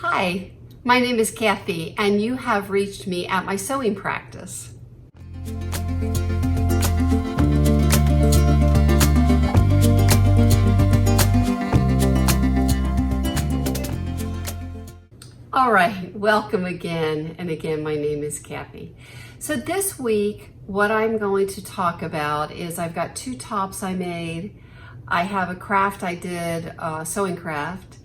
Hi, my name is Kathy, and you have reached me at my sewing practice. All right, welcome again, and again, my name is Kathy. So this week, what I'm going to talk about is I've got two tops I made. I have a craft I did, sewing craft,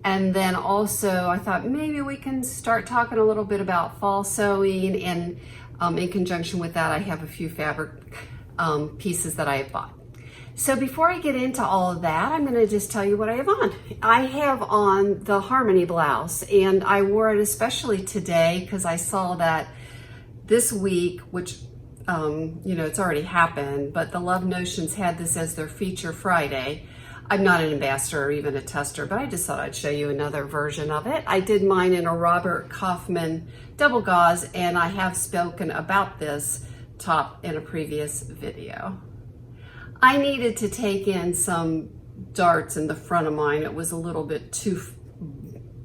and then also I thought maybe we can start talking a little bit about fall sewing, and in conjunction with that, I have a few fabric pieces that I have bought. So before I get into all of that, I'm gonna just tell you what I have on. I have on the Harmony blouse, and I wore it especially today because I saw that this week, which you know, it's already happened, but the Love Notions had this as their feature Friday. I'm not an ambassador or even a tester, but I just thought I'd show you another version of it. I did mine in a Robert Kaufman double gauze, and I have spoken about this top in a previous video. I needed to take in some darts in the front of mine. It was a little bit too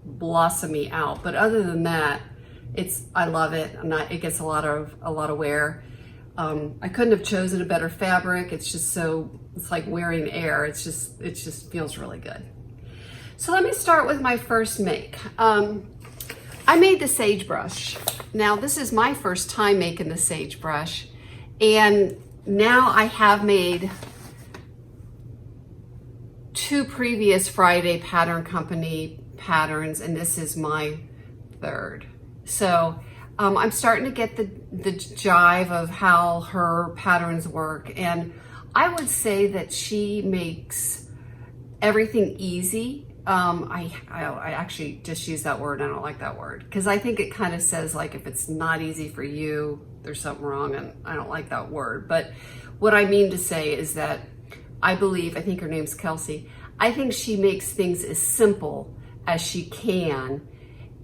blossomy out, but other than that, I love it. It gets a lot of wear. I couldn't have chosen a better fabric. It's just it's like wearing air. It just feels really good. So let me start with my first make. I made the sagebrush. Now this is my first time making the sagebrush, and now I have made two previous Friday Pattern Company patterns, and this is my third. So I'm starting to get the jive of how her patterns work, and I would say that she makes everything easy. I actually just use that word. I don't like that word because I think it kind of says like if it's not easy for you, there's something wrong, and I don't like that word. But what I mean to say is that I think her name's Kelsey, I think she makes things as simple as she can,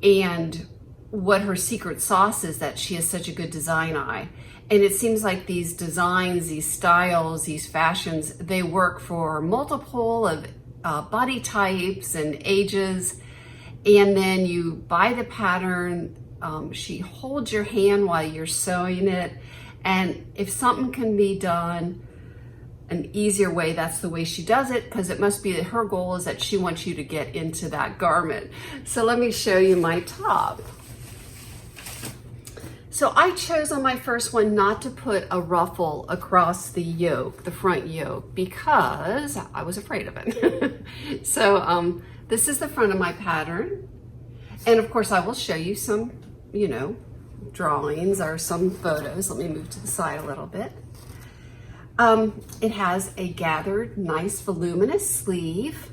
and what her secret sauce is that she has such a good design eye. And it seems like these designs, these styles, these fashions, they work for multiple of body types and ages. And then you buy the pattern, she holds your hand while you're sewing it. And if something can be done an easier way, that's the way she does it, because it must be that her goal is that she wants you to get into that garment. So let me show you my top. So I chose on my first one not to put a ruffle across the yoke, the front yoke, because I was afraid of it. So this is the front of my pattern. And of course I will show you some, you know, drawings or some photos. Let me move to the side a little bit. It has a gathered, nice, voluminous sleeve.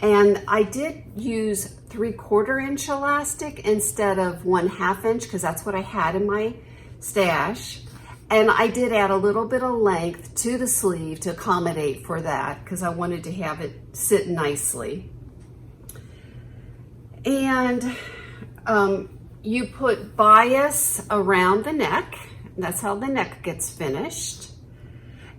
And I did use 3/4 inch elastic instead of 1/2 inch because that's what I had in my stash. And I did add a little bit of length to the sleeve to accommodate for that because I wanted to have it sit nicely. And you put bias around the neck. That's how the neck gets finished.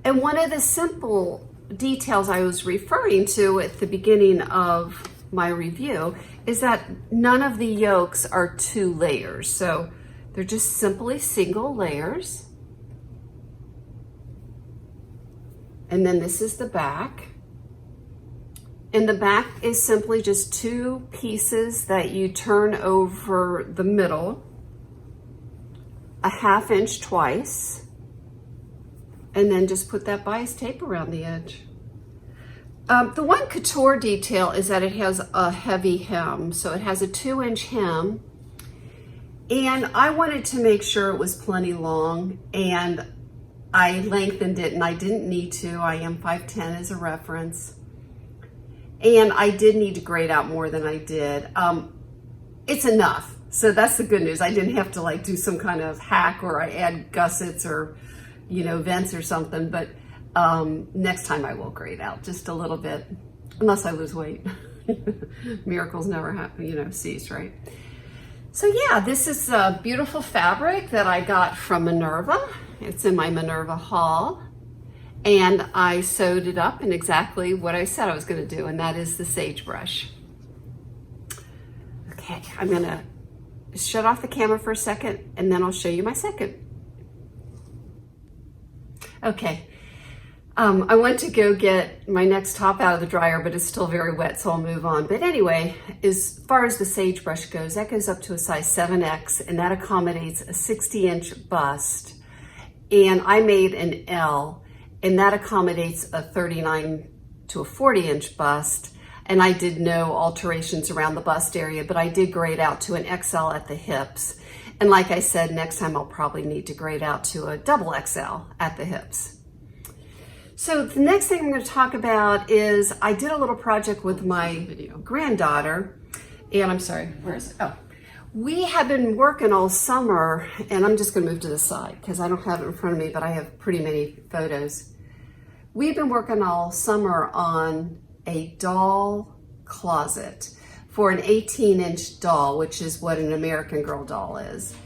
And one of the simple details I was referring to at the beginning of my review is that none of the yokes are 2 layers. So they're just simply single layers. And then this is the back. And the back is simply just 2 pieces that you turn over the middle, a 1/2 inch twice, and then just put that bias tape around the edge. The one couture detail is that it has a heavy hem. So it has a 2-inch hem, and I wanted to make sure it was plenty long, and I lengthened it, and I didn't need to. I am 5'10" as a reference. And I did need to grade out more than I did. It's enough. So that's the good news. I didn't have to like do some kind of hack or I add gussets or, you know, vents or something, but next time I will grade out just a little bit, unless I lose weight. Miracles never happen, you know, cease, right? So yeah, this is a beautiful fabric that I got from Minerva. It's in my Minerva haul. And I sewed it up in exactly what I said I was gonna do, and that is the sagebrush. Okay, I'm gonna shut off the camera for a second and then I'll show you my second. Okay, I went to go get my next top out of the dryer, but it's still very wet, so I'll move on. But anyway, as far as the sagebrush goes, that goes up to a size 7X, and that accommodates a 60-inch bust. And I made an L, and that accommodates a 39 to a 40-inch bust. And I did no alterations around the bust area, but I did grade out to an XL at the hips. And like I said, next time I'll probably need to grade out to a double XL at the hips. So the next thing I'm going to talk about is I did a little project with my granddaughter, and I'm sorry, where is it? Oh, we have been working all summer, and I'm just going to move to the side because I don't have it in front of me, but I have pretty many photos. We've been working all summer on a doll closet for an 18-inch doll, which is what an American Girl doll is.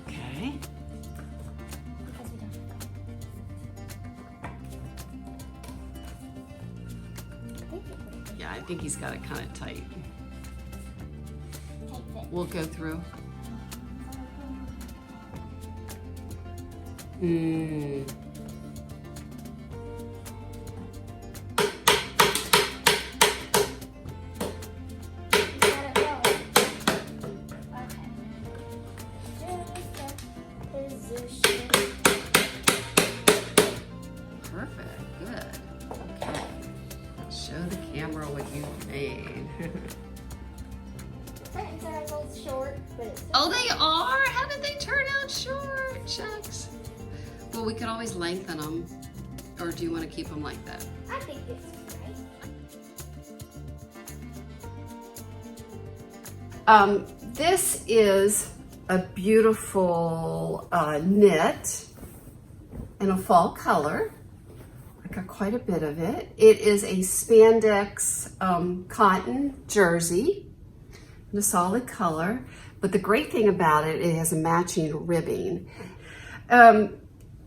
Okay. Yeah, I think he's got it kind of tight. We'll go through. Perfect, good. Okay. Show the camera what you made. Short, but it's oh, they are? How did they turn out short? Shucks. Well, we could always lengthen them. Or do you want to keep them like that? I think this is right. This is a beautiful knit in a fall color. I got quite a bit of it. It is a spandex cotton jersey in a solid color. But the great thing about it, it has a matching ribbing.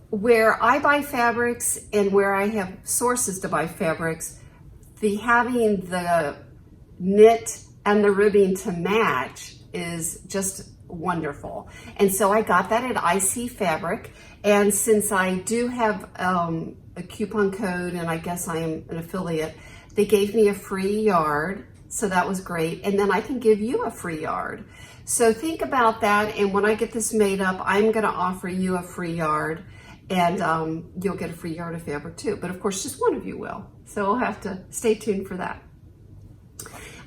Where I buy fabrics and where I have sources to buy fabrics, having the knit and the ribbing to match is just wonderful. And so I got that at IC Fabric. And since I do have a coupon code, and I guess I am an affiliate, they gave me a free yard. So that was great. And then I can give you a free yard. So think about that. And when I get this made up, I'm going to offer you a free yard. And you'll get a free yard of fabric too. But of course, just one of you will. So we'll have to stay tuned for that.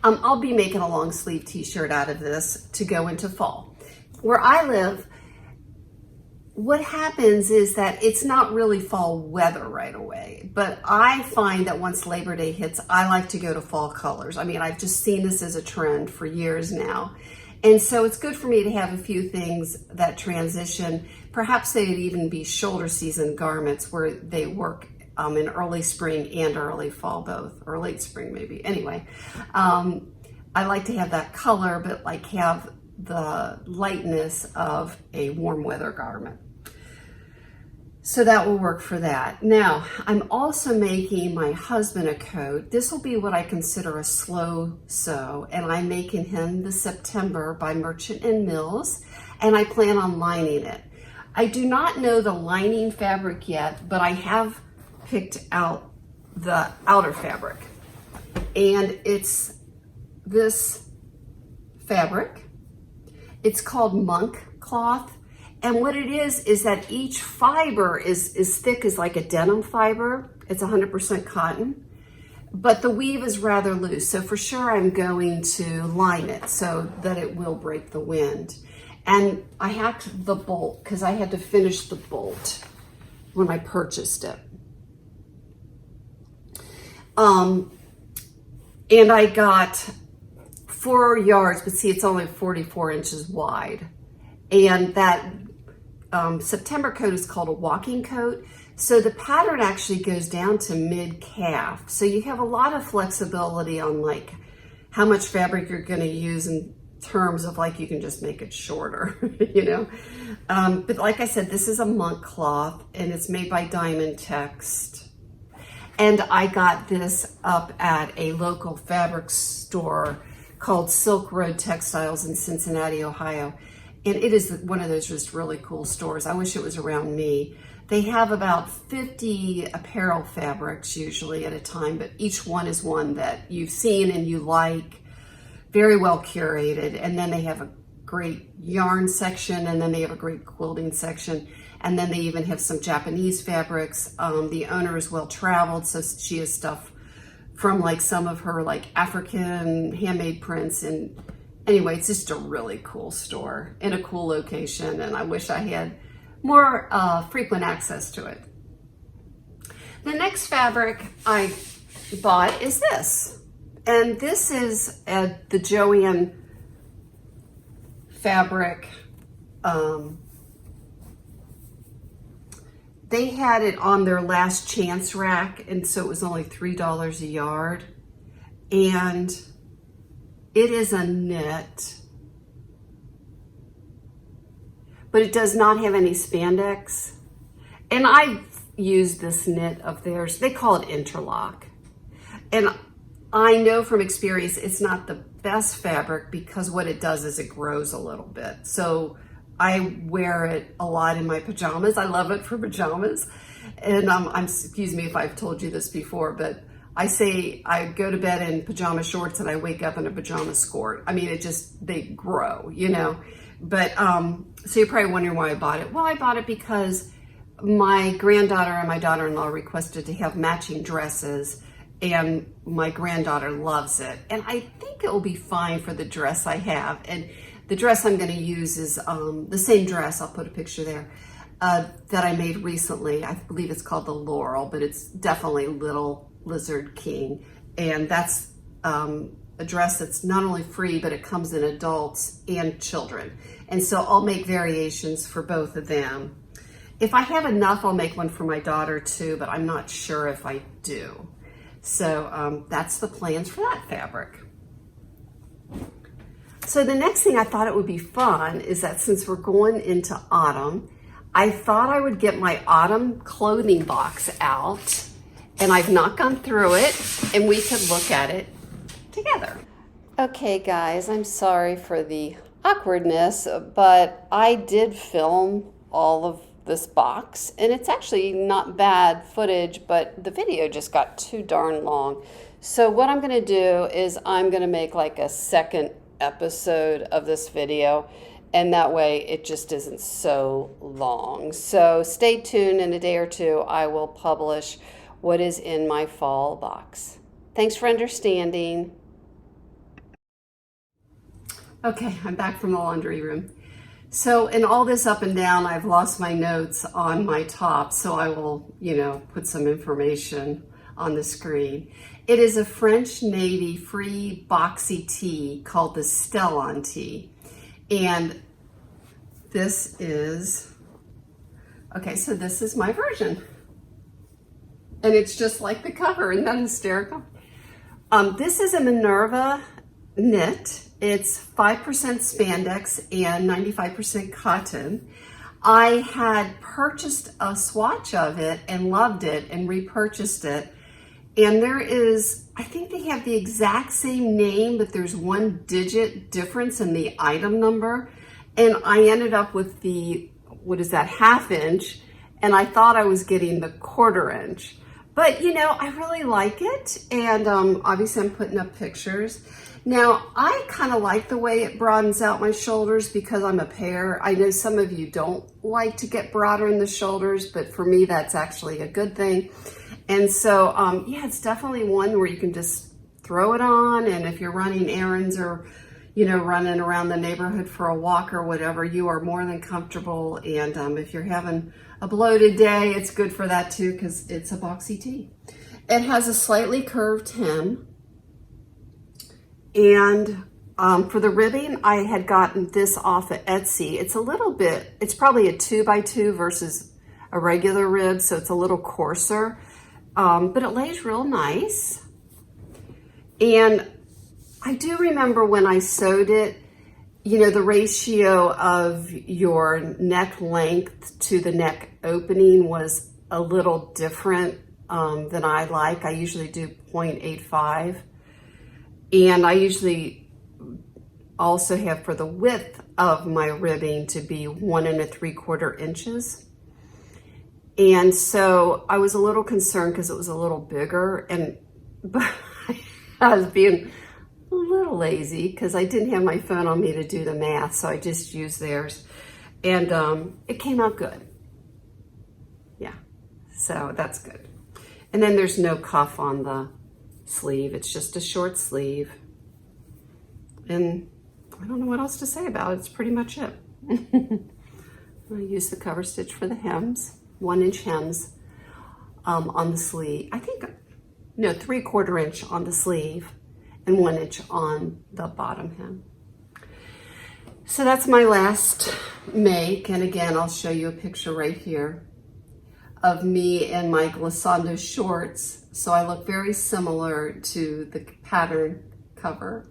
I'll be making a long sleeve t-shirt out of this to go into fall. Where I live, what happens is that it's not really fall weather right away. But I find that once Labor Day hits, I like to go to fall colors. I mean, I've just seen this as a trend for years now. And so it's good for me to have a few things that transition. Perhaps they'd even be shoulder season garments where they work in early spring and early fall, both, or late spring maybe. Anyway, I like to have that color, but like have the lightness of a warm weather garment. So that will work for that. Now, I'm also making my husband a coat. This will be what I consider a slow sew, and I'm making him the September by Merchant and Mills, and I plan on lining it. I do not know the lining fabric yet, but I have picked out the outer fabric, and it's this fabric. It's called monk cloth. And what it is that each fiber is thick as like a denim fiber. It's 100% cotton, but the weave is rather loose. So for sure I'm going to line it so that it will break the wind. And I hacked the bolt because I had to finish the bolt when I purchased it. And I got 4 yards, but see, it's only 44 inches wide. And that September coat is called a walking coat. So the pattern actually goes down to mid-calf. So you have a lot of flexibility on like how much fabric you're going to use in terms of like you can just make it shorter, you know. But like I said, this is a monk cloth and it's made by Diamond Text. And I got this up at a local fabric store called Silk Road Textiles in Cincinnati, Ohio. And it is one of those just really cool stores. I wish it was around me. They have about 50 apparel fabrics usually at a time, but each one is one that you've seen and you like, very well curated. And then they have a great yarn section, and then they have a great quilting section. And then they even have some Japanese fabrics. The owner is well traveled, so she has stuff from like some of her like African handmade prints. And anyway, it's just a really cool store in a cool location, and I wish I had more frequent access to it. The next fabric I bought is this, and this is the Joanne fabric. They had it on their last chance rack, and so it was only $3 a yard. And it is a knit, but it does not have any spandex. And I've used this knit of theirs. They call it interlock. And I know from experience it's not the best fabric because what it does is it grows a little bit. So I wear it a lot in my pajamas. I love it for pajamas. And excuse me if I've told you this before, but I say I go to bed in pajama shorts and I wake up in a pajama skirt. I mean, they grow, you know. But so you're probably wondering why I bought it. Well, I bought it because my granddaughter and my daughter-in-law requested to have matching dresses, and my granddaughter loves it. And I think it will be fine for the dress I have. And the dress I'm going to use is the same dress, I'll put a picture there, that I made recently. I believe it's called the Laurel, but it's definitely Little Lizard King. And that's a dress that's not only free, but it comes in adults and children. And so I'll make variations for both of them. If I have enough, I'll make one for my daughter too, but I'm not sure if I do. So that's the plans for that fabric. So the next thing I thought it would be fun is that since we're going into autumn, I thought I would get my autumn clothing box out, and I've not gone through it, and we could look at it together. Okay guys, I'm sorry for the awkwardness, but I did film all of this box, and it's actually not bad footage, but the video just got too darn long. So what I'm gonna do is I'm gonna make like a second episode of this video, and that way it just isn't so long. So stay tuned. In a day or two I will publish what is in my fall box. Thanks for understanding. Okay, I'm back from the laundry room. So in all this up and down, I've lost my notes on my top, so I will, put some information on the screen. It is a French Navy free boxy tee called the Stellan Tee. And this is, okay, so this is my version. And it's just like the cover, isn't that hysterical? This is a Minerva knit. It's 5% spandex and 95% cotton. I had purchased a swatch of it and loved it and repurchased it. And there is, I think they have the exact same name, but there's 1 digit difference in the item number. And I ended up with the, what is that, 1/2 inch, and I thought I was getting the 1/4 inch. But I really like it, and obviously I'm putting up pictures. Now, I kind of like the way it broadens out my shoulders because I'm a pear. I know some of you don't like to get broader in the shoulders, but for me, that's actually a good thing. And so, yeah, it's definitely one where you can just throw it on, and if you're running errands or, running around the neighborhood for a walk or whatever, you are more than comfortable. And if you're having a bloated day, it's good for that too because it's a boxy tee. It has a slightly curved hem. And for the ribbing, I had gotten this off of Etsy. It's probably a 2x2 versus a regular rib, so it's a little coarser, but it lays real nice. And I do remember when I sewed it, the ratio of your neck length to the neck opening was a little different than I like. I usually do 0.85. And I usually also have for the width of my ribbing to be 1 3/4 inches. And so I was a little concerned because it was a little bigger, but I was being a little lazy because I didn't have my phone on me to do the math, so I just used theirs. And it came out good. Yeah, so that's good. And then there's no cuff on the sleeve. It's just a short sleeve. And I don't know what else to say about it. It's pretty much it. I use the cover stitch for the hems, 1-inch hems on the sleeve. I think, no, 3/4 inch on the sleeve and 1 inch on the bottom hem. So that's my last make. And again, I'll show you a picture right here of me in my glissando shorts. So I look very similar to the pattern cover.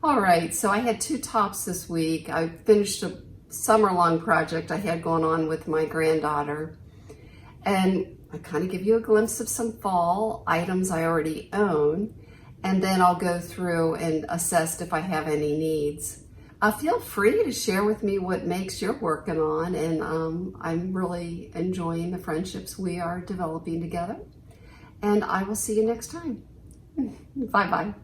All right, so I had 2 tops this week. I finished a summer-long project I had going on with my granddaughter. And I kind of give you a glimpse of some fall items I already own. And then I'll go through and assess if I have any needs. Feel free to share with me what makes you're working on. And I'm really enjoying the friendships we are developing together. And I will see you next time. Bye-bye.